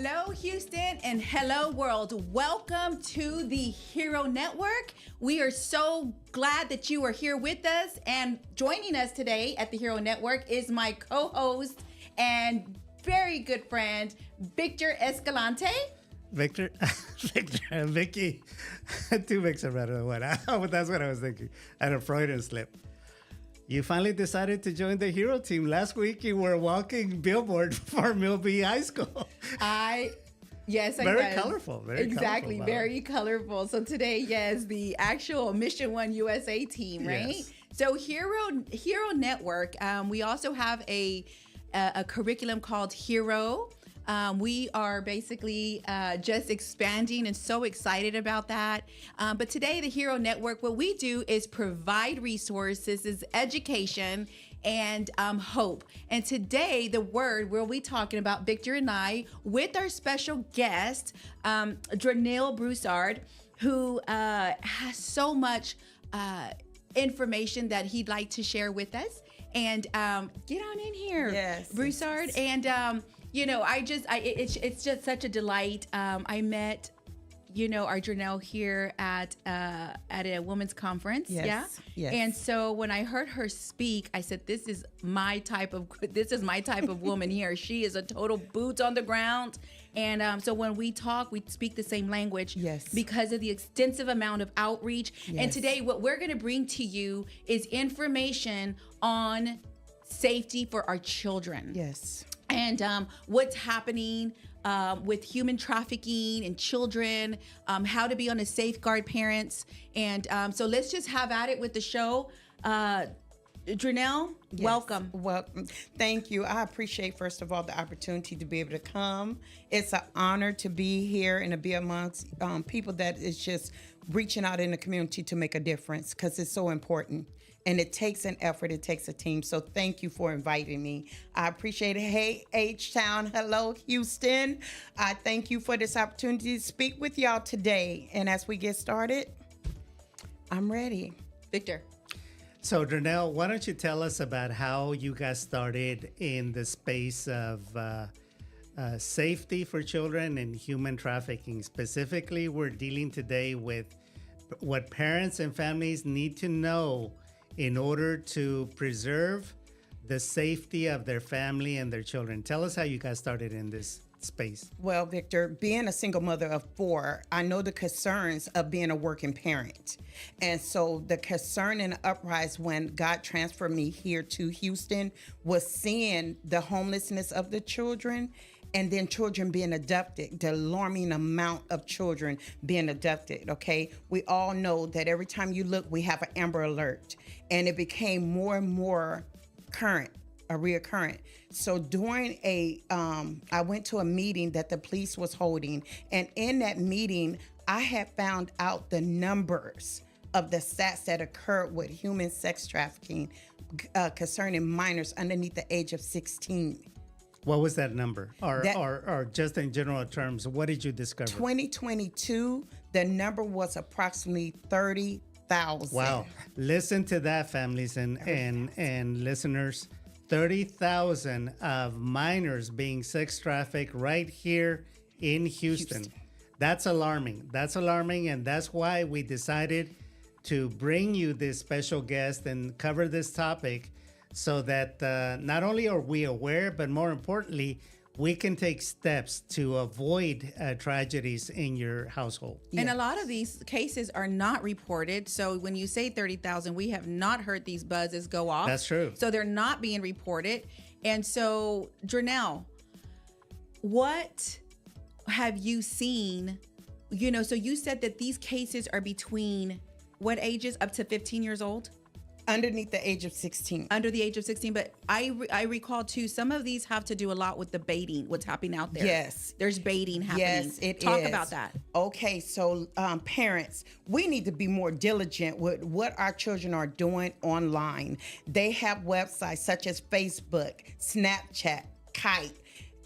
Hello, Houston, and hello, world. Welcome to the Hero Network. We are so glad that you are here with us. And joining us today at the Hero Network is my co-host and very good friend, Victor Escalante. Victor, Vicky, two Vicks are better than one. That's what I was thinking. I had a Freudian slip. You finally decided to join the Hero team. Last week you were walking billboard for Millby High School. Yes, I Very was. colorful. Exactly, colorful. very colorful. So today, yes, the actual Mission One USA team, right? Yes. So Hero Network. We also have a curriculum called Hero. We are basically just expanding and so excited about that. But today, the Hero Network, what we do is provide resources, is education, and hope. And today, the word we'll be talking about, Victor and I, with our special guest, Dranil Broussard, who has so much information that he'd like to share with us. And get on in here, Yes, Broussard. yes. And it's just such a delight. I met, our Dranil here at a women's conference. Yes, Yeah. yes. And so when I heard her speak, I said, this is my type of woman here. She is a total boots on the ground. And so when we talk, we speak the same language. Yes. Because of the extensive amount of outreach. And Yes. today, what we're going to bring to you is information on safety for our children. Yes. And what's happening with human trafficking and children, how to be on a safeguard parents. And so let's just have at it with the show. Dranil, Yes. welcome. Well, thank you. I appreciate, first of all, the opportunity to be able to come. It's an honor to be here and to be amongst people that is just reaching out in the community to make a difference, because it's so important. And it takes an effort, it takes a team. So thank you for inviting me. I appreciate it. Hey, H-Town. Hello, Houston. I thank you for this opportunity to speak with y'all today. And as we get started, I'm ready. Victor. So, Dranil, why don't you tell us about how you got started in the space of safety for children and human trafficking? Specifically, we're dealing today with what parents and families need to know in order to preserve the safety of their family and their children. Tell us how you got started in this space. Well, Victor, being a single mother of 4, I know the concerns of being a working parent. And so the concern and uprise when God transferred me here to Houston was seeing the homelessness of the children, and then children being abducted, the alarming amount of children being abducted, okay? We all know that every time you look, we have an Amber Alert, and it became more and more reoccurrent. So during I went to a meeting that the police was holding, and in that meeting, I had found out the numbers of the stats that occurred with human sex trafficking concerning minors underneath the age of 16. What was that number? Or just in general terms, what did you discover? 2022, the number was approximately 30,000. Wow. Listen to that, families and listeners. 30,000 of minors being sex trafficked right here in Houston. That's alarming. And that's why we decided to bring you this special guest and cover this topic, so that not only are we aware, but more importantly, we can take steps to avoid tragedies in your household. And a lot of these cases are not reported. So when you say 30,000, we have not heard these buzzes go off. That's true. So they're not being reported. And so, Dranil, what have you seen? So you said that these cases are between what ages? Up to 15 years old? Underneath the age of 16. Under the age of 16. But I recall too, some of these have to do a lot with the baiting, what's happening out there. Yes. There's baiting happening. Yes, it Talk is. about that. Okay, so parents, we need to be more diligent with what our children are doing online. They have websites such as Facebook, Snapchat, Kite,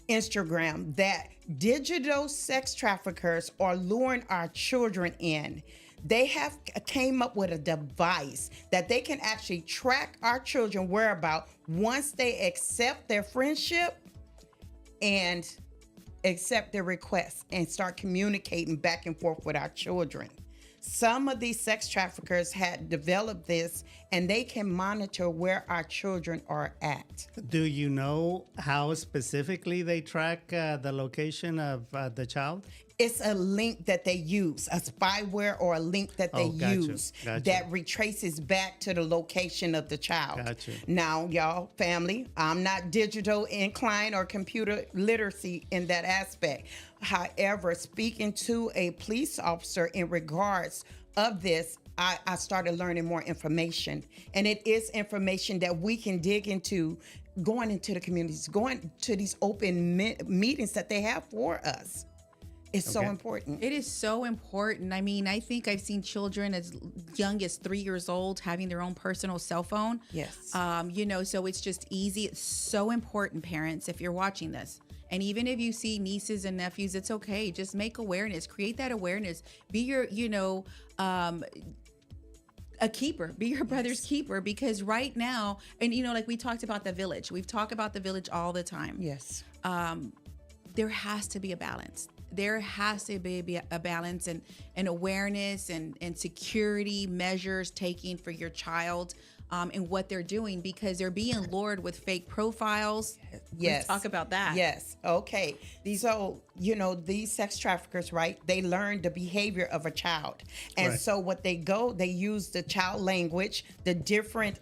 Instagram, that digital sex traffickers are luring our children in. They have came up with a device that they can actually track our children whereabouts once they accept their friendship and accept their requests and start communicating back and forth with our children. Some of these sex traffickers had developed this, and they can monitor where our children are at. Do you know how specifically they track the location of the child? It's a link that they use, a spyware or a link that they Gotcha. use Gotcha. that retraces back to the location of the child. Gotcha. Now, y'all, family, I'm not digital inclined or computer literacy in that aspect. However, speaking to a police officer in regards of this, I started learning more information. And it is information that we can dig into, going into the communities, going to these open meetings that they have for us. It's so Okay. important. It is so important. I mean, I think I've seen children as young as 3 years old having their own personal cell phone. Yes. So it's just easy. It's so important, parents, if you're watching this. And even if you see nieces and nephews, it's okay. Just make awareness, create that awareness. Be your, a keeper, be your brother's keeper, because right now, and like we talked about the village, we've talked about the village all the time. Yes. There has to be a balance. There has to be a balance and awareness and security measures taken for your child and what they're doing, because they're being lured with fake profiles. Yes. Let's talk about that. Yes. Okay. So, these sex traffickers, right? They learn the behavior of a child. And Right. so what they use the child language, the different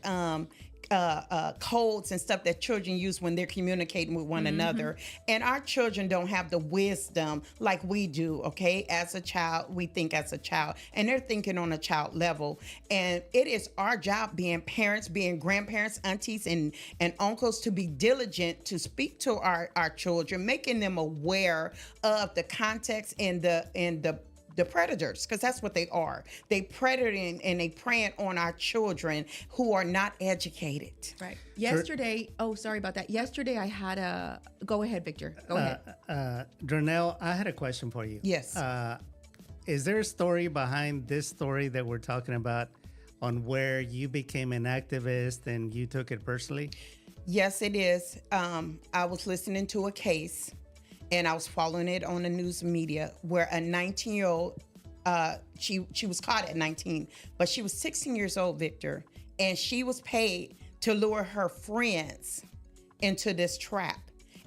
codes and stuff that children use when they're communicating with one another. And our children don't have the wisdom like we do, okay? As a child, we think as a child, and they're thinking on a child level. And it is our job, being parents, being grandparents, aunties, and uncles, to be diligent to speak to our children, making them aware of the context and the predators, because that's what they are. They predating and they preying on our children who are not educated. Right. Yesterday, sorry about that. Yesterday I had go ahead, Victor. Go ahead. Dronell, I had a question for you. Yes. Is there a story behind this story that we're talking about, on where you became an activist and you took it personally? Yes, it is. I was listening to a case, and I was following it on the news media, where a 19-year-old, she was caught at 19, but she was 16 years old, Victor, and she was paid to lure her friends into this trap,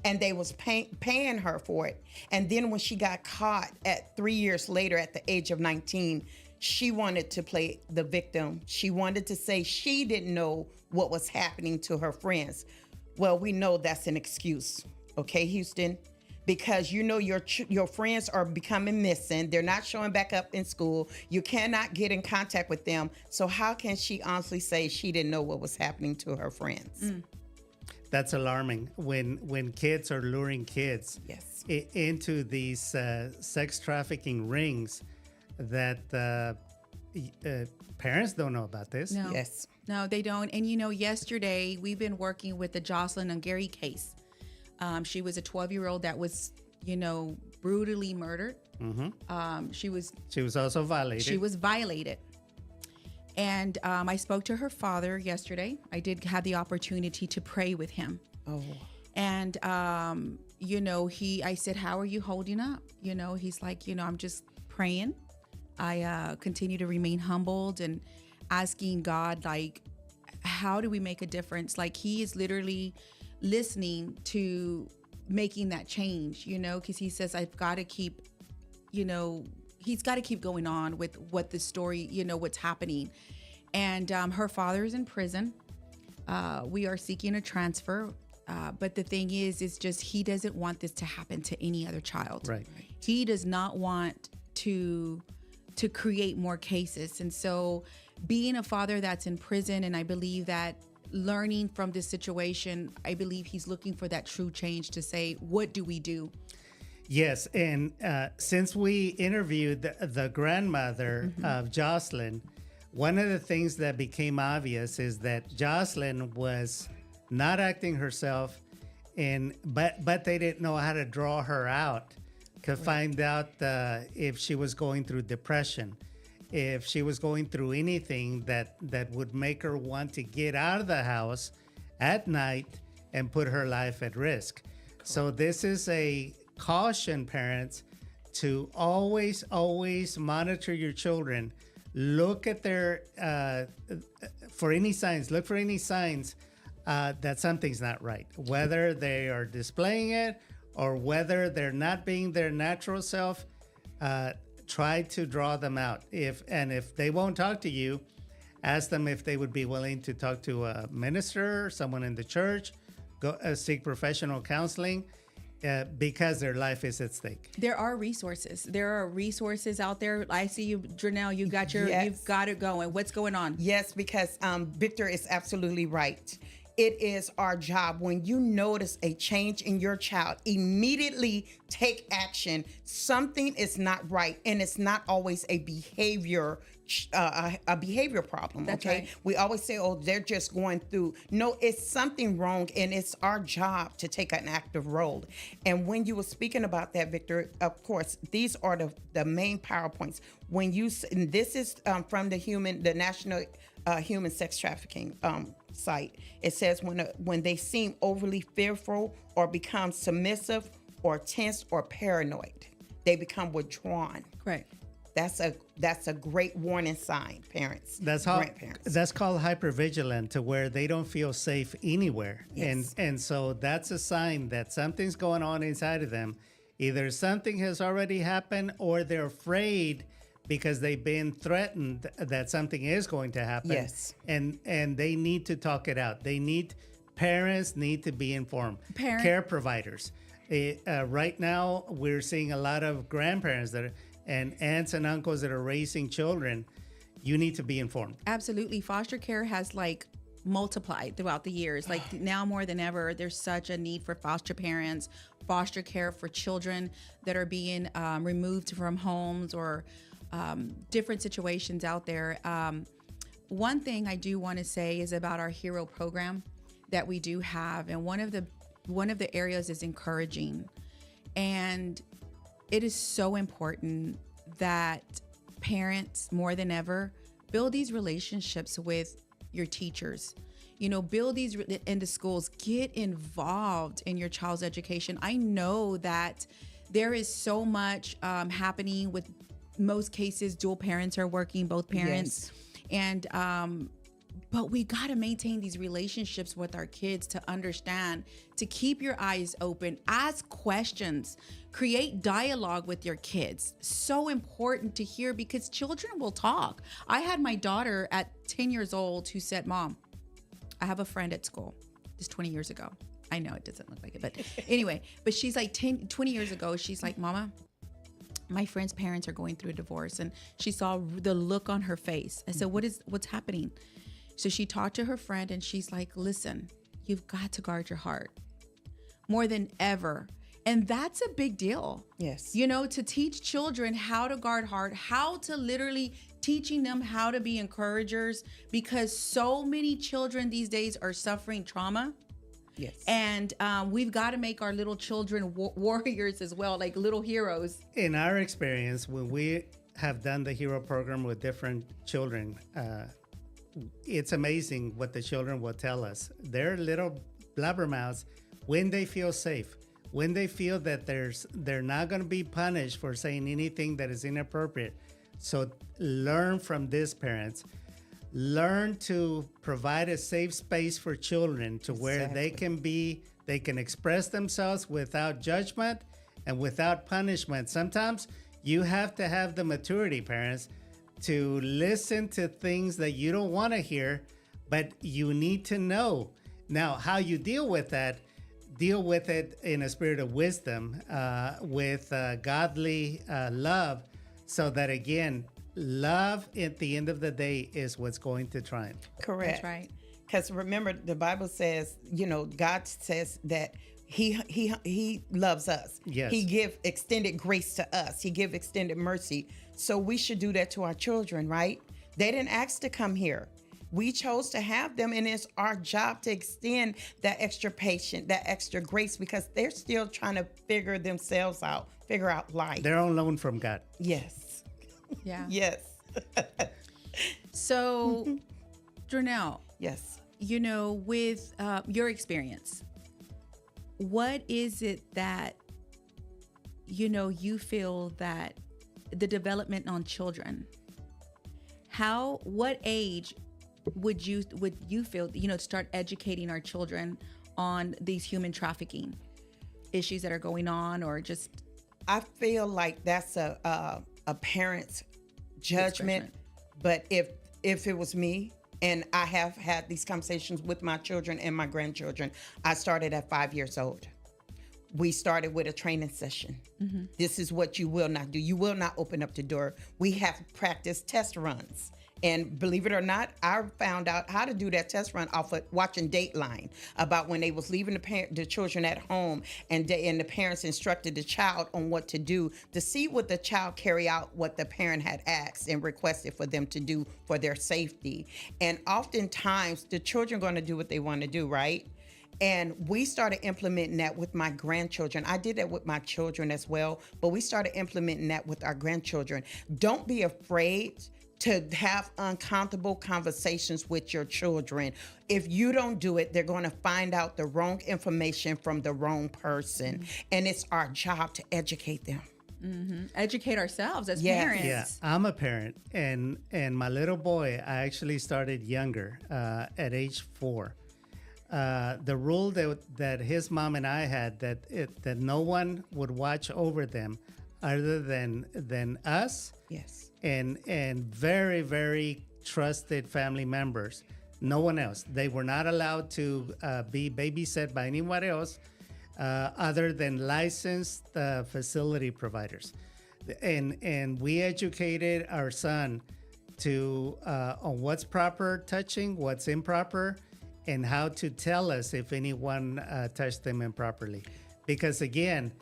and they was paying her for it. And then when she got caught at 3 years later, at the age of 19, she wanted to play the victim. She wanted to say she didn't know what was happening to her friends. Well, we know that's an excuse, okay, Houston? Because your friends are becoming missing. They're not showing back up in school. You cannot get in contact with them. So how can she honestly say she didn't know what was happening to her friends? That's alarming. When kids are luring kids Yes. into these sex trafficking rings, that parents don't know about this. No. Yes. No, they don't. And yesterday we've been working with the Jocelyn and Gary case. She was a 12-year-old that was, brutally murdered. She was also violated. She was violated. And I spoke to her father yesterday. I did have the opportunity to pray with him. Oh. And, I said, how are you holding up? He's like, I'm just praying. I continue to remain humbled and asking God, like, how do we make a difference? Like, he is literally listening to making that change, because he says, I've got to keep, he's got to keep going on with what the story, what's happening. And her father is in prison. We are seeking a transfer. But the thing is just he doesn't want this to happen to any other child. Right. He does not want to create more cases. And so being a father that's in prison, and I believe that learning from this situation, I believe he's looking for that true change to say, what do we do? Yes, and since we interviewed the grandmother of Jocelyn, one of the things that became obvious is that Jocelyn was not acting herself, but they didn't know how to draw her out to find out if she was going through depression, if she was going through anything that would make her want to get out of the house at night and put her life at risk. So this is a caution parents to always monitor your children. Look at their for any signs. Look for any signs that something's not right, whether they are displaying it or whether they're not being their natural self. Try to draw them out. If they won't talk to you, ask them if they would be willing to talk to a minister, someone in the church, go seek professional counseling, because their life is at stake. There are resources. There are resources out there. I see you, Janelle. You've got it going. What's going on? Yes, because Victor is absolutely right. It is our job. When you notice a change in your child, immediately take action. Something is not right, and it's not always a behavior problem. That's okay, right. We always say, "Oh, they're just going through." No, it's something wrong, and it's our job to take an active role. And when you were speaking about that, Victor, of course, these are the main PowerPoints. When you, and this is from the National Human Sex Trafficking site. It says when they seem overly fearful or become submissive or tense or paranoid, they become withdrawn. Right. That's a great warning sign, parents. That's called hypervigilant, to where they don't feel safe anywhere. Yes. And so that's a sign that something's going on inside of them. Either something has already happened, or they're afraid because they've been threatened that something is going to happen. Yes. And they need to talk it out. Parents need to be informed. Care providers. Right now, we're seeing a lot of grandparents and aunts and uncles that are raising children. You need to be informed. Absolutely. Foster care has multiplied throughout the years. Now more than ever, there's such a need for foster parents, foster care for children that are being removed from homes or different situations out there. One thing I do want to say is about our HERO program that we do have, and one of the areas is encouraging. And it is so important that parents, more than ever, build these relationships with your teachers. Build these in the schools. Get involved in your child's education. I know that there is so much happening with most cases. Dual parents are working, both parents. Yes. And but we got to maintain these relationships with our kids to understand, to keep your eyes open, ask questions, create dialogue with your kids. So important to hear, because children will talk. I had my daughter at 10 years old who said, "Mom, I have a friend at school." This 20 years ago. I know it doesn't look like it, but anyway, but she's like 20 years ago. She's like, "Mama, my friend's parents are going through a divorce." And she saw the look on her face. I said, what's happening? So she talked to her friend, and she's like, "Listen, you've got to guard your heart more than ever." And that's a big deal. Yes. To teach children how to guard heart, how to literally teaching them how to be encouragers, because so many children these days are suffering trauma. Yes. And we've got to make our little children warriors as well, like little heroes. In our experience, when we have done the HERO program with different children, it's amazing what the children will tell us. They're little blabbermouths when they feel safe, when they feel that they're not going to be punished for saying anything that is inappropriate. So learn from this, parents. Learn to provide a safe space for children to where they can express themselves without judgment and without punishment. Sometimes you have to have the maturity, parents, to listen to things that you don't want to hear, but you need to know. Now, how you deal with it in a spirit of wisdom, with godly love, so that, again, love at the end of the day is what's going to triumph. Correct. That's right. Because remember, the Bible says, God says that He loves us. Yes. He give extended grace to us. He give extended mercy. So we should do that to our children, right? They didn't ask to come here. We chose to have them, and it's our job to extend that extra patience, that extra grace, because they're still trying to figure out life. They're on loan from God. Yes. Yeah. Yes. So, Janelle, Yes. with your experience, what is it that you feel that the development on children, what age would you feel, to start educating our children on these human trafficking issues that are going on, or just I feel like that's a parent's judgment. But if it was me, and I have had these conversations with my children and my grandchildren, I started at 5 years old. We started with a training session. This is what you will not do. You will not open up the door. We have practiced test runs. And believe it or not, I found out how to do that test run off of watching Dateline, about when they was leaving the children at home, and the parents instructed the child on what to do, to see what the child carry out what the parent had asked and requested for them to do for their safety. And oftentimes the children are going to do what they want to do, right? And we started implementing that with my grandchildren. I did that with my children as well, but we started implementing that with our grandchildren. Don't be afraid to have uncomfortable conversations with your children. If you don't do it, they're going to find out the wrong information from the wrong person. And it's our job to educate them. Educate ourselves as Yes. parents. Yeah, I'm a parent, and my little boy, I actually started younger, at age 4. The rule that his mom and I had, that no one would watch over them other than us. Yes. And very, very trusted family members. No one else. They were not allowed to be babysat by anyone else other than licensed facility providers. And we educated our son on what's proper touching, what's improper, and how to tell us if anyone touched them improperly. Because again,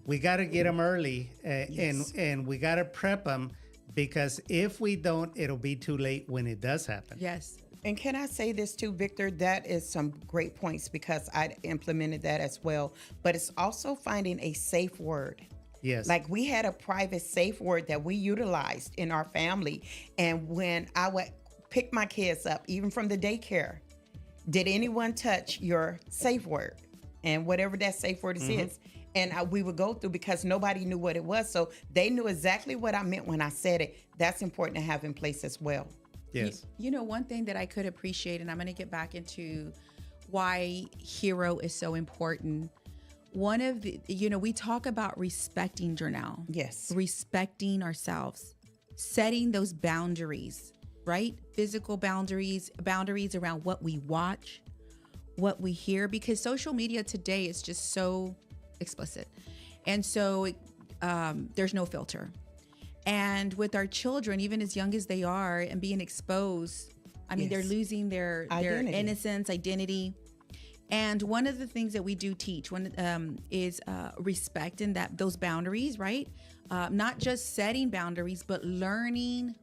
we got to get them early, and we got to prep them. Because if we don't, it'll be too late when it does happen. Yes. And can I say this too, Victor? That is some great points, because I implemented that as well. But it's also finding a safe word. Yes. Like, we had a private safe word that we utilized in our family. And when I would pick my kids up, even from the daycare, did anyone touch your safe word? And whatever that safe word is. And we would go through, because nobody knew what it was. So they knew exactly what I meant when I said it. That's important to have in place as well. Yes. One thing that I could appreciate, and I'm going to get back into why Hero is so important. One of the, we talk about respecting, Janelle. Yes. Respecting ourselves, setting those boundaries, right? Physical boundaries around what we watch, what we hear, because social media today is just so explicit, and so there's no filter. And with our children, even as young as they are, and being exposed, I mean, they're losing their innocence, identity. And one of the things that we do teach is respect, and that those boundaries, right? Not just setting boundaries, but learning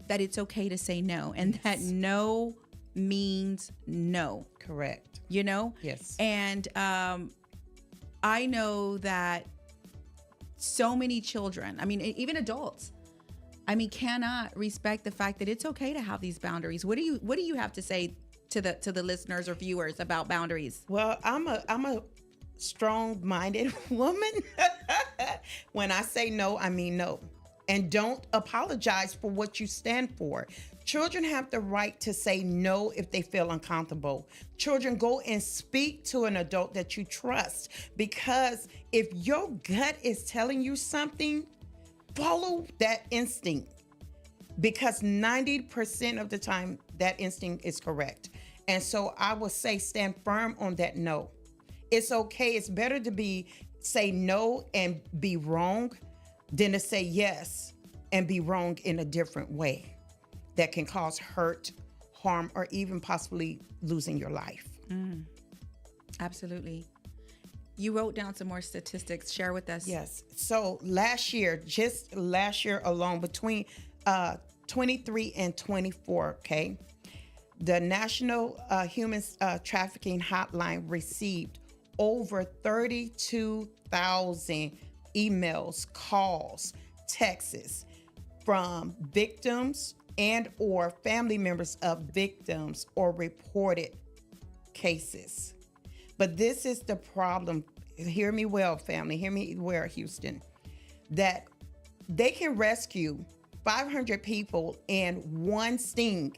that it's okay to say no, and that no means no. Correct. Yes. And I know that so many children, I mean, even adults, cannot respect the fact that it's okay to have these boundaries. What do you have to say to the listeners or viewers about boundaries? Well, I'm a strong-minded woman. When I say no, I mean no. And don't apologize for what you stand for. Children have the right to say no if they feel uncomfortable. Children, go and speak to an adult that you trust, because if your gut is telling you something, follow that instinct, because 90% of the time that instinct is correct. And so I would say stand firm on that no. It's okay. It's better to say no and be wrong than to say yes and be wrong in a different way that can cause hurt, harm, or even possibly losing your life. Absolutely. You wrote down some more statistics. Share with us. Yes. So just last year alone, between 23 and 24, okay, the National Human Trafficking Hotline received over 32,000 emails, calls, texts from victims and or family members of victims or reported cases. But this is the problem. Hear me well, family. Hear me well, Houston. that they can rescue 500 people in one sting,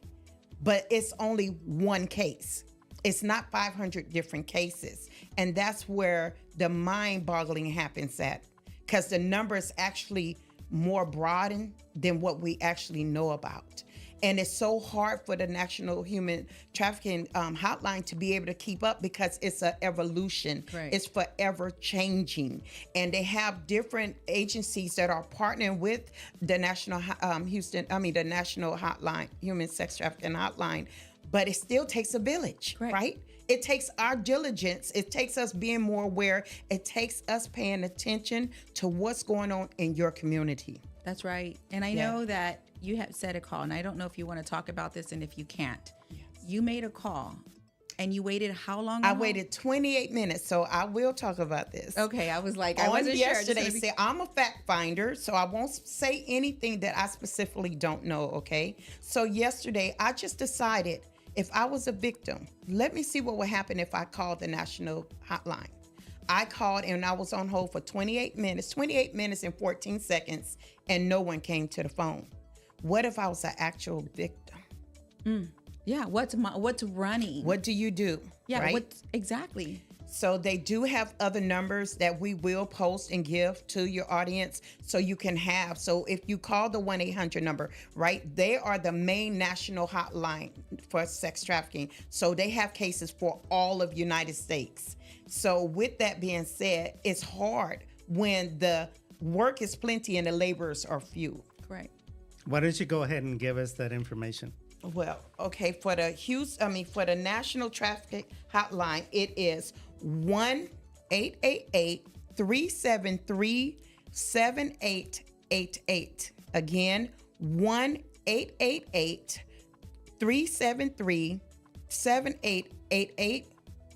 but it's only one case. It's not 500 different cases. And that's where the mind boggling happens at, because the number is actually more broadened than what we actually know about. And it's so hard for the National Human Trafficking Hotline to be able to keep up, because it's an evolution. Right. It's forever changing. And they have different agencies that are partnering with the National the National Hotline, Human Sex Trafficking Hotline. But it still takes a village, Correct. right? It takes our diligence. It takes us being more aware. It takes us paying attention to what's going on in your community. That's right. And I Yeah. know that you have set a call, and I don't know if you want to talk about this, and if you can't. You made a call, and you waited how long? I on hold? waited 28 minutes, so I will talk about this. Okay, I was like, I On wasn't sure. I just yesterday, wanna be- say I'm a fact finder, so I won't say anything that I specifically don't know, okay? So yesterday, I just decided if I was a victim, let me see what would happen if I called the National Hotline. I called and I was on hold for 28 minutes and 14 seconds, and no one came to the phone. What if I was an actual victim? Yeah, what's running? What do you do? Yeah, right? what's exactly? So they do have other numbers that we will post and give to your audience, so you can have. So if you call the 1-800 number, right, they are the main national hotline for sex trafficking. So they have cases for all of United States. So with that being said, it's hard when the work is plenty and the laborers are few. Correct. Why don't you go ahead and give us that information? Well, okay, for the National Traffic Hotline, it is 1-888-373-7888. Again, 1-888-373-7888,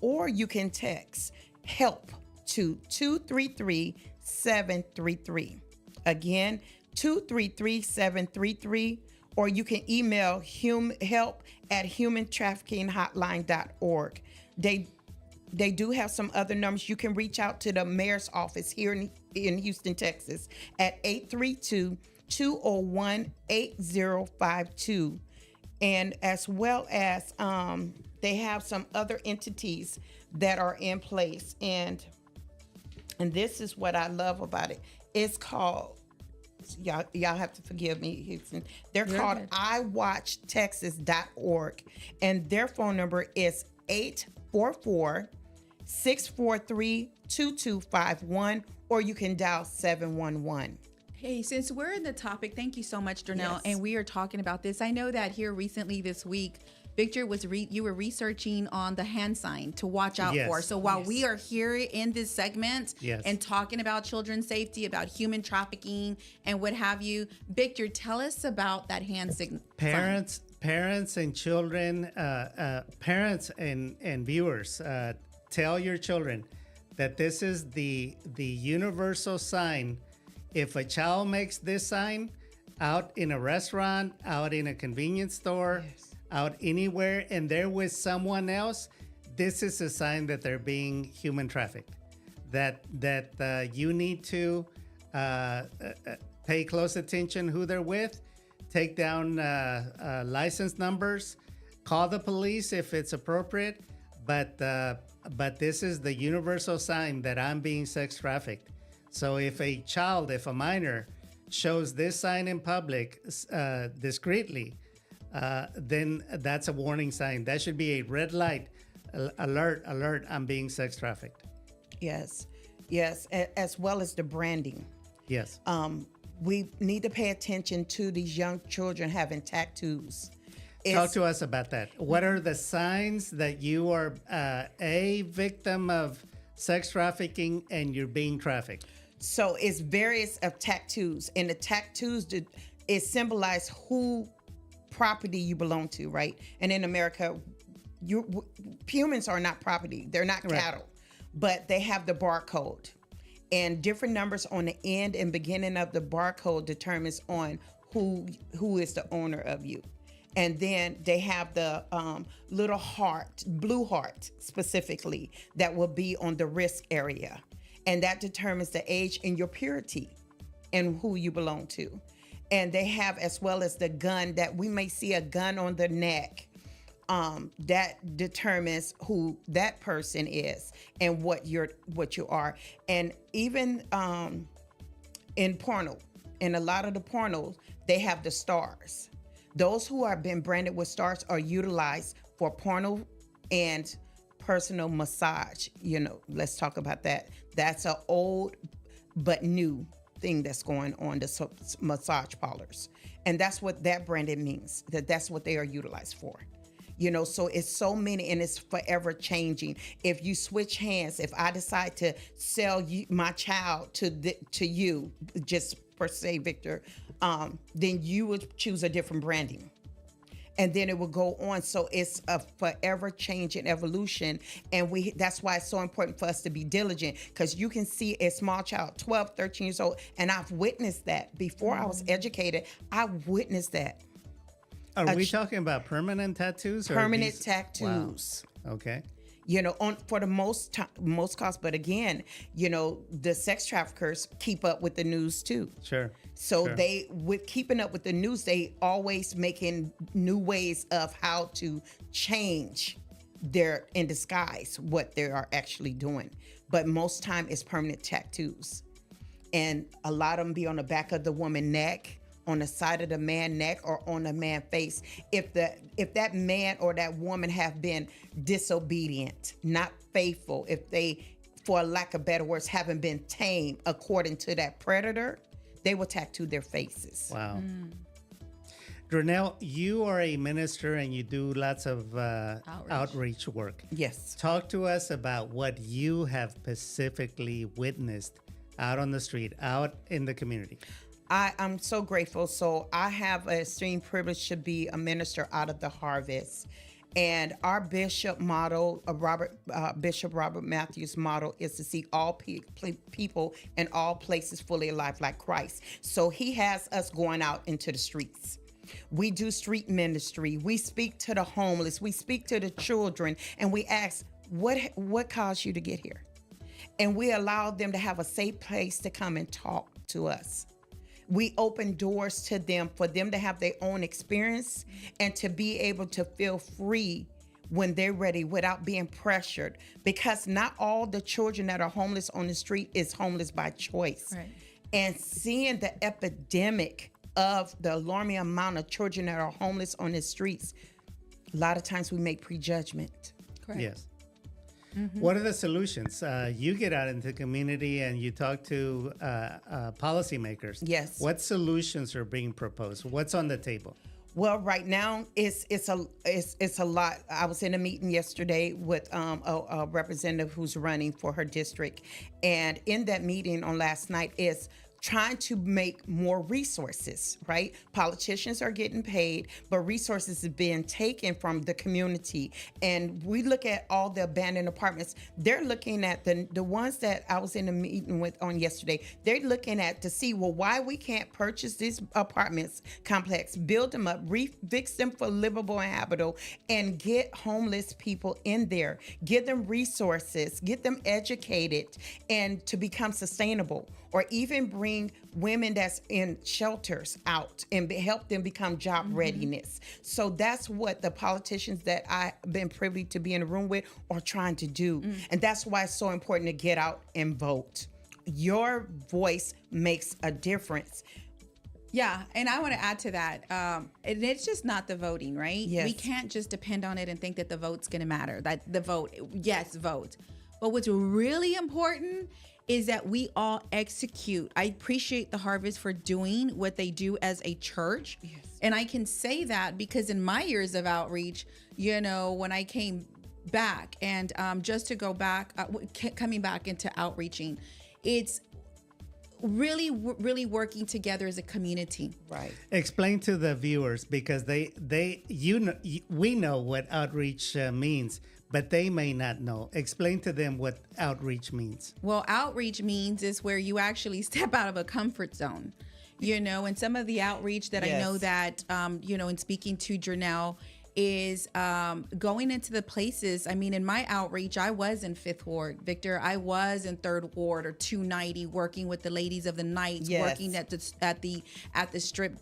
or you can text HELP to 233-733. Again, 233-733, or you can email help@humantraffickinghotline.org. They do have some other numbers. You can reach out to the mayor's office here in Houston, Texas at 832-201-8052. And as well as they have some other entities that are in place. And this is what I love about it. It's called, y'all have to forgive me, Houston. They're called good. iwatchtexas.org, and their phone number is 844-643-2251, or you can dial 711. Hey, since we're in the topic, thank you so much, Darnell. Yes. And we are talking about this. I know that here recently this week, Victor you were researching on the hand sign to watch out Yes. for. So while we are here in this segment Yes. and talking about children's safety, about human trafficking and what have you, Victor, tell us about that hand sign. Parents and children, parents and viewers, tell your children that this is the universal sign. If a child makes this sign out in a restaurant, out in a convenience store, out anywhere, and they're with someone else, this is a sign that they're being human trafficked. That you need to pay close attention who they're with, take down license numbers, call the police if it's appropriate. But this is the universal sign that I'm being sex trafficked. So if a minor shows this sign in public discreetly, then that's a warning sign. That should be a red light, alert, I'm being sex trafficked. Yes, as well as the branding. Yes. We need to pay attention to these young children having tattoos. Talk to us about that. What are the signs that you are a victim of sex trafficking and you're being trafficked? So it's various of tattoos, and the tattoos, it symbolize who property you belong to, right? And in America, humans are not property; they're not cattle, but they have the barcode, and different numbers on the end and beginning of the barcode determines on who is the owner of you. And then they have the little heart, blue heart specifically, that will be on the wrist area. And that determines the age and your purity. and who you belong to. And they have, as well as the gun, that we may see a gun on the neck, that determines who that person is and what you are. And even in porno, in a lot of the pornos, they have the stars. Those who are been branded with stars are utilized for porno and personal massage. Let's talk about that. That's an old but new thing that's going on, the massage parlors. And that's what that branding means, that's what they are utilized for. So it's so many, and it's forever changing. If you switch hands, if I decide to sell my child to you, just per se, Victor, then you would choose a different branding. And then it will go on. So it's a forever changing evolution. And that's why it's so important for us to be diligent, because you can see a small child, 12, 13 years old, and I've witnessed that. Before I was educated, I witnessed that. Are we talking about permanent tattoos? Permanent tattoos. Wow. Okay. For the most cost. But again, the sex traffickers keep up with the news too. Sure. So with keeping up with the news, they always making new ways of how to change in disguise what they are actually doing. But most time it's permanent tattoos. And a lot of them be on the back of the woman's neck, on the side of the man neck, or on the man face. If that man or that woman have been disobedient, not faithful, if they, for lack of better words, haven't been tamed according to that predator, they will tattoo their faces. Wow. Dronell, you are a minister and you do lots of outreach work. Yes. Talk to us about what you have specifically witnessed out on the street, out in the community. I'm so grateful. So I have an extreme privilege to be a minister out of the Harvest. And our bishop model, Bishop Robert Matthews' model, is to see all people in all places fully alive like Christ. So he has us going out into the streets. We do street ministry. We speak to the homeless. We speak to the children. And we ask, what caused you to get here? And we allow them to have a safe place to come and talk to us. We open doors to them for them to have their own experience and to be able to feel free when they're ready without being pressured. Because not all the children that are homeless on the street is homeless by choice. Right. And seeing the epidemic of the alarming amount of children that are homeless on the streets, a lot of times we make prejudgment. Correct. Yes. Mm-hmm. What are the solutions? You get out into the community and you talk to policymakers. Yes. What solutions are being proposed? What's on the table? Well, right now it's a lot. I was in a meeting yesterday with a representative who's running for her district, and in that meeting on last night is trying to make more resources, right? Politicians are getting paid, but resources are being taken from the community. And we look at all the abandoned apartments. They're looking at the ones that I was in the meeting with on yesterday. They're looking at to see, well, why we can't purchase these apartments complex, build them up, fix them for livable and habitable, and get homeless people in there, give them resources, get them educated, and to become sustainable. Or even bring women that's in shelters out and help them become job readiness. So that's what the politicians that I've been privy to be in a room with are trying to do. And that's why it's so important to get out and vote. Your voice makes a difference. Yeah, and I want to add to that. And it's just not the voting, right? Yes. We can't just depend on it and think that the vote's going to matter. That the vote, yes, vote. But what's really important is that we all execute. I appreciate the Harvest for doing what they do as a church. Yes. And I can say that because in my years of outreach, when I came back and just to go back, coming back into outreaching, it's really working together as a community. Right. Explain to the viewers, because we know what outreach means, but they may not know. Explain to them what outreach means. Well, outreach means is where you actually step out of a comfort zone, and some of the outreach that I know that, in speaking to Dronell is going into the places. I mean, in my outreach, I was in Fifth Ward, Victor. I was in Third Ward or 290, working with the ladies of the night, Yes. working at the strip,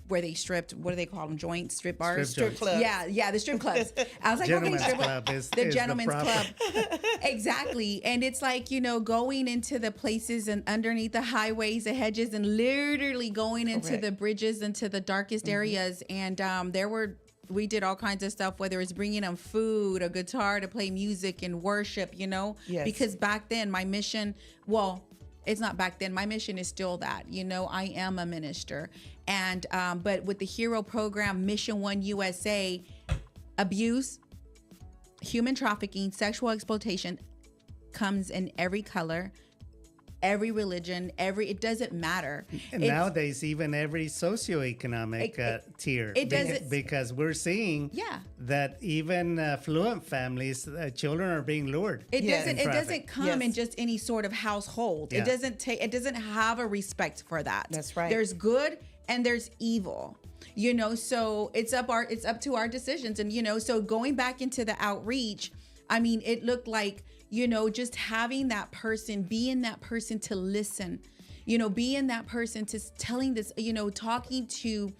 where they stripped. What do they call them? Joints, strip bars, Strip joints. clubs. Yeah, the strip clubs. I was like, Gentlemen's okay, strip club is the is gentlemen's proper- club. Exactly. And it's like, going into the places and underneath the highways, the hedges, and literally going into Correct. the bridges, into the darkest areas. And we did all kinds of stuff, whether it's bringing them food, a guitar to play music and worship, Yes. because back then my mission, well, it's not back then. My mission is still that, I am a minister. And, but with the Hero program, Mission One USA, abuse, human trafficking, sexual exploitation comes in every color, every religion, it doesn't matter. And It's- nowadays, even every socioeconomic tier. it doesn't- because we're seeing Yeah. that even affluent families, children are being lured. It Yes. doesn't. in It traffic. doesn't come Yes. in just any sort of household. Yeah. It doesn't take. It doesn't have a respect for that. That's right. There's good and there's evil. So it's up to our decisions. And so going back into the outreach, I mean, it looked like just having that person, being that person to listen, being that person to telling this, talking to,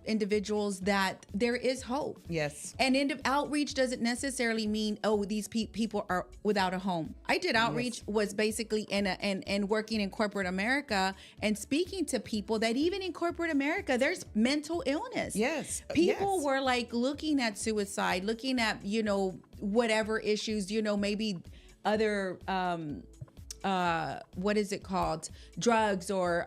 individuals that there is hope. Yes. And outreach doesn't necessarily mean, these people are without a home. I did outreach was basically in working in corporate America and speaking to people that even in corporate America, there's mental illness. Yes. People Yes. were like looking at suicide, looking at, whatever issues, maybe other, what is it called? Drugs or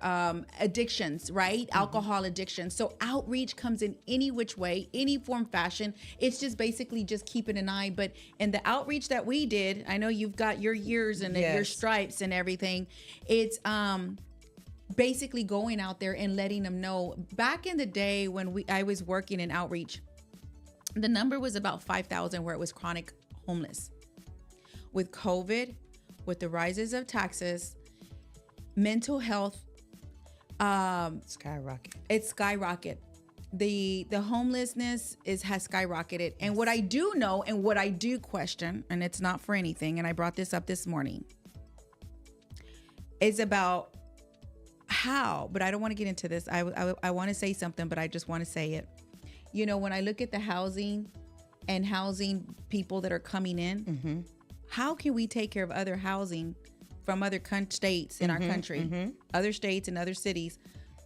addictions, right? Mm-hmm. Alcohol addiction. So outreach comes in any which way, any form, fashion. It's just basically just keeping an eye. But in the outreach that we did, I know you've got your years and your Yes. stripes and everything. It's basically going out there and letting them know. Back in the day when I was working in outreach, the number was about 5,000 where it was chronic homeless. With COVID, with the rises of taxes, mental health, Skyrocket. it's skyrocketed. The homelessness has skyrocketed. And what I do know and what I do question, and it's not for anything, and I brought this up this morning, is about how, but I don't want to get into this. I want to say something, but I just want to say it. When I look at the housing and housing people that are coming in, how can we take care of other housing from other states in our country, other states and other cities,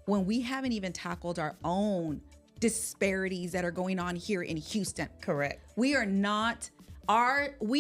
when we haven't even tackled our own disparities that are going on here in Houston? Correct. We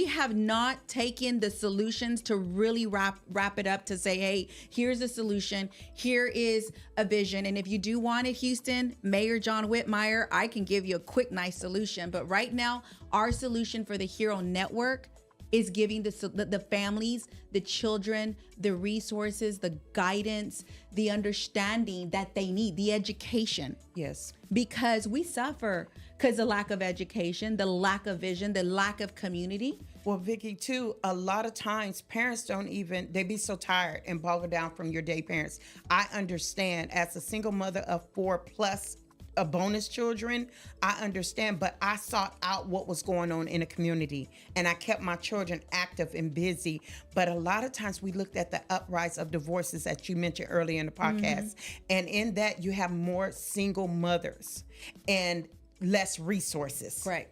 have not taken the solutions to really wrap it up to say, hey, here's a solution. Here is a vision. And if you do want it, Houston, Mayor John Whitmire, I can give you a quick, nice solution. But right now, our solution for the Hero Network is giving the families, the children, the resources, the guidance, the understanding that they need, the education. Yes. Because we suffer because the lack of education, the lack of vision, the lack of community. Well, Vicki, too, a lot of times parents they be so tired and boggled down from your day parents. I understand as a single mother of 4 plus a bonus children, I understand, but I sought out what was going on in the community and I kept my children active and busy. But a lot of times we looked at the uprise of divorces that you mentioned earlier in the podcast. And in that you have more single mothers and less resources. Right.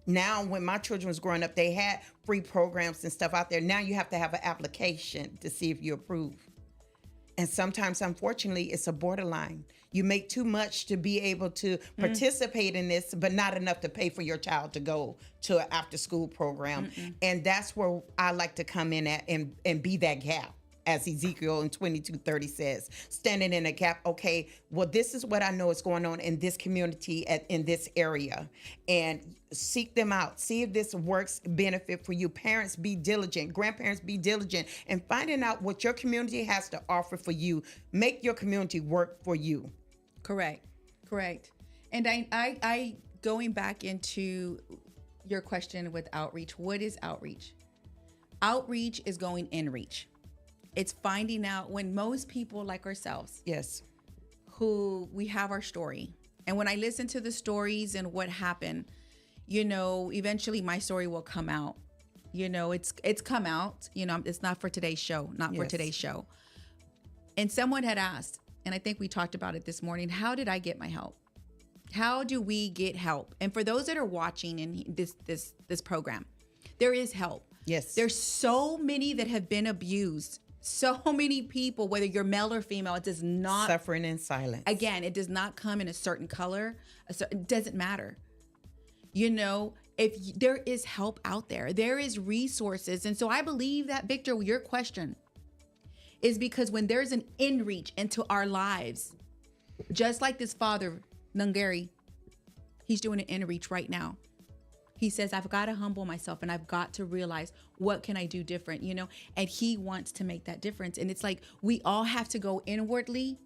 Now, when my children was growing up, they had free programs and stuff out there. Now you have to have an application to see if you approve. And sometimes, unfortunately, it's a borderline. You make too much to be able to participate in this, but not enough to pay for your child to go to an after school program. And that's where I like to come in at and be that gap. As Ezekiel in 22:30 says, standing in a gap. Okay, well, this is what I know is going on in this community in this area, and seek them out. See if this works, benefit for you. Parents, be diligent. Grandparents, be diligent, and finding out what your community has to offer for you. Make your community work for you. Correct. And I going back into your question with outreach. What is outreach? Outreach is going in reach. It's finding out when most people like ourselves, Yes. who we have our story, And when I listen to the stories and what happened, eventually my story will come out. It's come out. It's not for today's show, not for Yes. today's show. And someone had asked, and I think we talked about it this morning, how did I get my help? How do we get help? And for those that are watching in this program, there is help. Yes. There's so many that have been abused. So many people, whether you're male or female, it does not, Suffering in silence. again, it does not come in a certain color. It doesn't matter. If there is help out there is resources. And so I believe that, Victor, your question is because when there's an in reach into our lives, just like this father, Nungari, he's doing an in reach right now. He says, I've got to humble myself and I've got to realize what can I do different, and he wants to make that difference. And it's like, we all have to go inwardly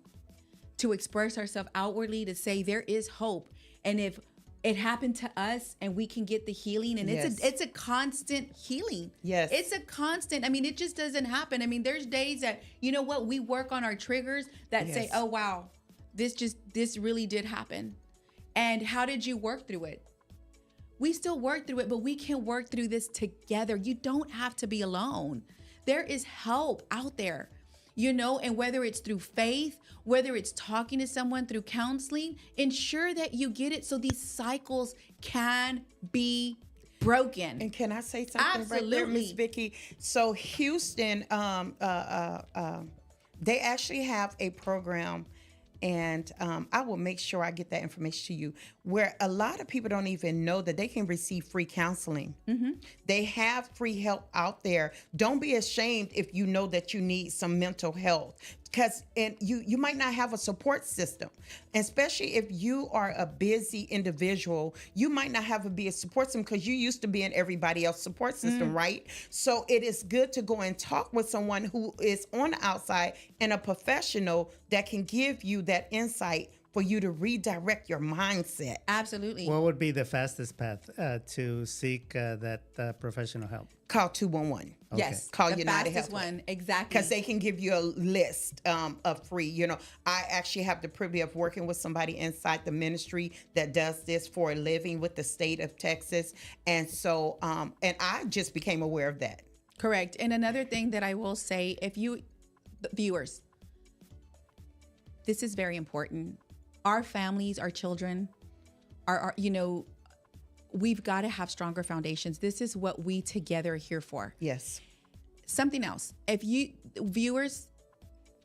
to express ourselves outwardly to say there is hope. And if it happened to us and we can get the healing, and Yes. it's a constant healing. Yes. It's a constant. I mean, it just doesn't happen. I mean, there's days that, we work on our triggers that say, Yes. oh, wow, this really did happen. And how did you work through it? We still work through it, but we can work through this together. You don't have to be alone. There is help out there, and whether it's through faith, whether it's talking to someone through counseling, ensure that you get it so these cycles can be broken. And can I say something right there, Absolutely. Miss Vicki? So Houston, they actually have a program, and I will make sure I get that information to you, where a lot of people don't even know that they can receive free counseling. They have free help out there. Don't be ashamed if you know that you need some mental health, because you might not have a support system, especially if you are a busy individual. You might not have a support system because you used to be in everybody else's support system, right? So it is good to go and talk with someone who is on the outside and a professional that can give you that insight for you to redirect your mindset. Absolutely. What would be the fastest path to seek that professional help? Call 211. Yes. Call the United fastest Health. one. Exactly. Because they can give you a list of free. I actually have the privilege of working with somebody inside the ministry that does this for a living with the state of Texas. And so, and I just became aware of that. Correct. And another thing that I will say, if you, the viewers, this is very important. Our families, our children, our we've got to have stronger foundations. This is what we together are here for. Yes. Something else. If you, viewers,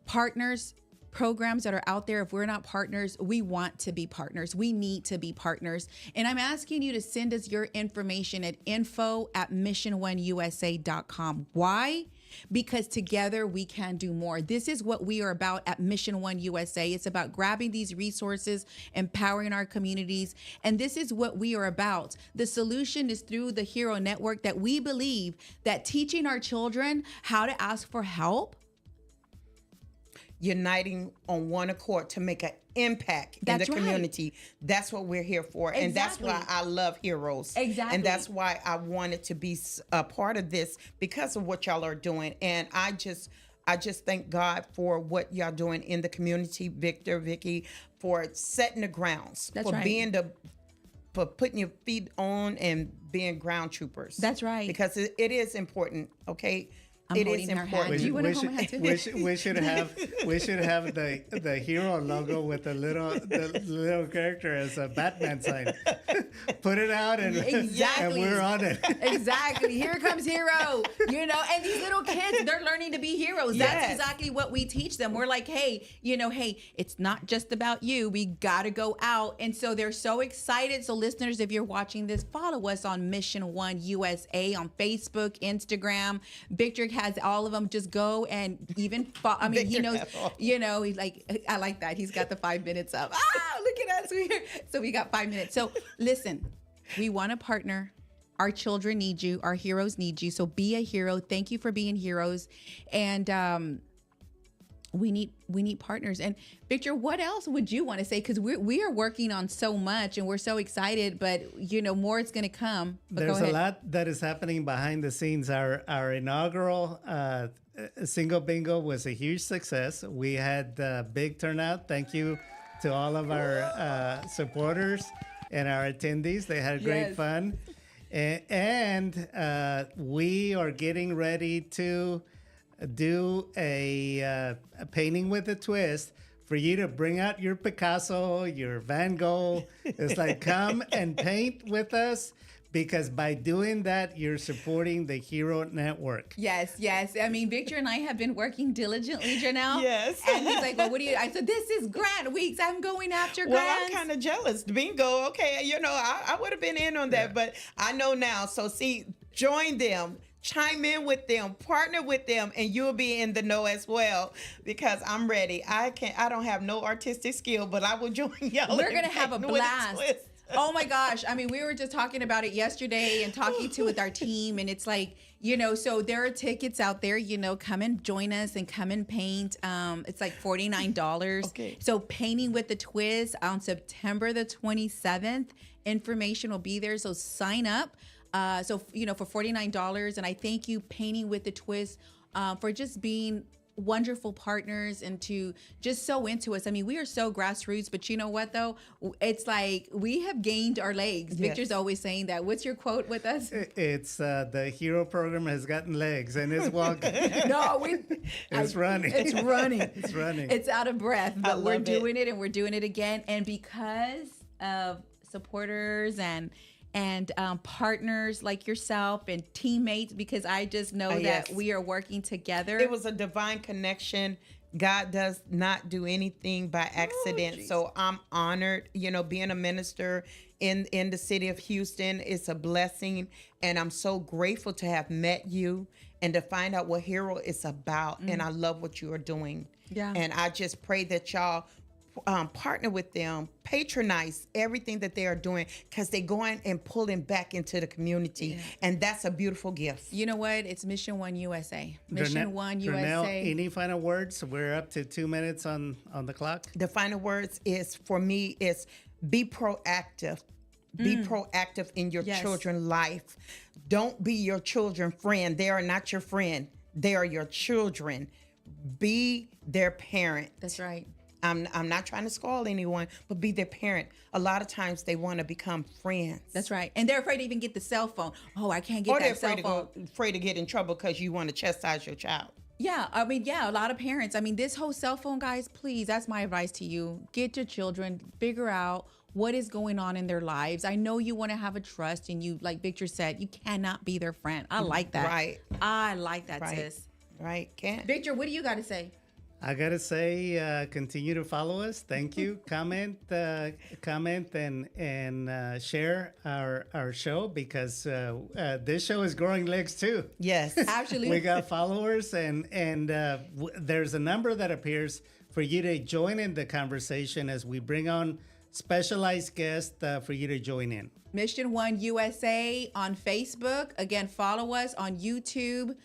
partners, programs that are out there, if we're not partners, we want to be partners. We need to be partners. And I'm asking you to send us your information at info@mission1usa.com. Why? Because together we can do more. This is what we are about at Mission One USA. It's about grabbing these resources, empowering our communities, and this is what we are about. The solution is through the Hero Network, that we believe that teaching our children how to ask for help, Uniting on one accord to make an impact in That's the right. community. That's what we're here for. And that's Exactly. why I love Heroes. Exactly. And that's why I wanted to be a part of this, because of what y'all are doing. And I just thank God for what y'all doing in the community, Victor, Vicki, for setting the grounds, That's for right. for putting your feet on and being ground troopers. That's right. Because it is important, okay? I'm It holding is her hand. important. Do you want to hold my hand too? we should have the hero logo with the little character as a Batman sign. Put it out and Exactly. and we're on it. Exactly. Here comes Hero. And these little kids, they're learning to be heroes. Yes. That's exactly what we teach them. We're like, hey, it's not just about you. We got to go out. And so they're so excited. So listeners, if you're watching this, follow us on Mission One USA on Facebook, Instagram. Victor has all of them. Just go and even I mean, he Victor knows, has all. he's like, I like that. He's got the 5 minutes up. Look at us. So we got 5 minutes. So listen, we want to partner. Our children need you. Our heroes need you. So be a hero. Thank you for being heroes. And we need partners. And Victor, what else would you want to say? Because we are working on so much and we're so excited, but more is going to come. But There's go a ahead. lot that is happening behind the scenes. Our inaugural Single Bingo was a huge success. We had a big turnout. Thank you to all of our supporters and our attendees. They had great Yes. fun. And we are getting ready to do a painting with a twist for you to bring out your Picasso, your Van Gogh. It's like, come and paint with us, because by doing that, you're supporting the Hero Network. Yes, yes. I mean, Victor and I have been working diligently, Janelle. Yes. And he's like, well, what do you, I said, this is grant weeks. I'm going after Well, grants. I'm kind of jealous. Bingo. Okay. I would have been in on that, but I know now. So see, join them, chime in with them, partner with them, and you'll be in the know as well, because I'm ready. I don't have no artistic skill, but I will join y'all. We're in going to have a painting with blast. twist. Oh my gosh. I mean, we were just talking about it yesterday and talking to with our team. And it's like, so there are tickets out there, come and join us and come and paint. It's like $49. Okay. So painting with the twist on September the 27th, information will be there. So sign up. For $49. And I thank you, Painting with the Twist, for just being wonderful partners and to just so into us. I mean, we are so grassroots, but you know what though? It's like we have gained our legs. Yes. Victor's always saying that. What's your quote with us? It's the Hero program has gotten legs and it's walking. No, It's running. It's running. It's running. It's out of breath, but we're love it. doing it and we're doing it again. And because of supporters and partners like yourself and teammates, because I just know that Yes. we are working together. It was a divine connection. God does not do anything by accident. So I'm honored, being a minister in the city of Houston. It's a blessing. And I'm so grateful to have met you and to find out what Hero is about. And I love what you are doing. Yeah. And I just pray that y'all partner with them, patronize everything that they are doing, because they're going and pulling back into the community. And that's a beautiful gift. You know what? It's Mission One USA. Mission One Durnell, USA. any final words? We're up to 2 minutes on the clock. The final words is, for me, is be proactive. Be proactive in your Yes. children's life. Don't be your children's friend. They are not your friend. They are your children. Be their parent. That's right. I'm not trying to scold anyone, but be their parent. A lot of times they want to become friends. That's right. And they're afraid to even get the cell phone. Oh, I can't get Or they're that cell phone. afraid to get in trouble because you want to chastise your child. Yeah, I mean, a lot of parents. I mean, this whole cell phone, guys, please, that's my advice to you. Get your children, figure out what is going on in their lives. I know you want to have a trust, and you, like Victor said, you cannot be their friend. I like that. Right. I like that, Right. sis. Right? Can't. Victor, what do you got to say? I gotta say, continue to follow us. Thank you. comment and share our show, because this show is growing legs too. Yes. Absolutely. We got followers, and there's a number that appears for you to join in the conversation as we bring on specialized guests for you to join in. Mission One USA on Facebook. Again, follow us on YouTube.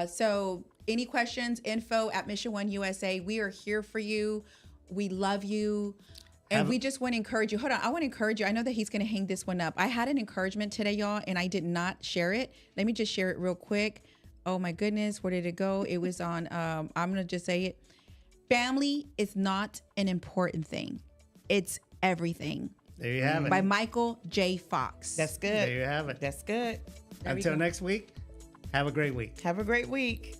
So any questions, info at Mission One USA. We are here for you. We love you. And we just want to encourage you. Hold on. I want to encourage you. I know that he's going to hang this one up. I had an encouragement today, y'all, and I did not share it. Let me just share it real quick. Oh my goodness. Where did it go? It was on, I'm going to just say it. Family is not an important thing. It's everything. There you have it. By Michael J. Fox. That's good. There you have it. That's good. There we Until go. next week, have a great week. Have a great week.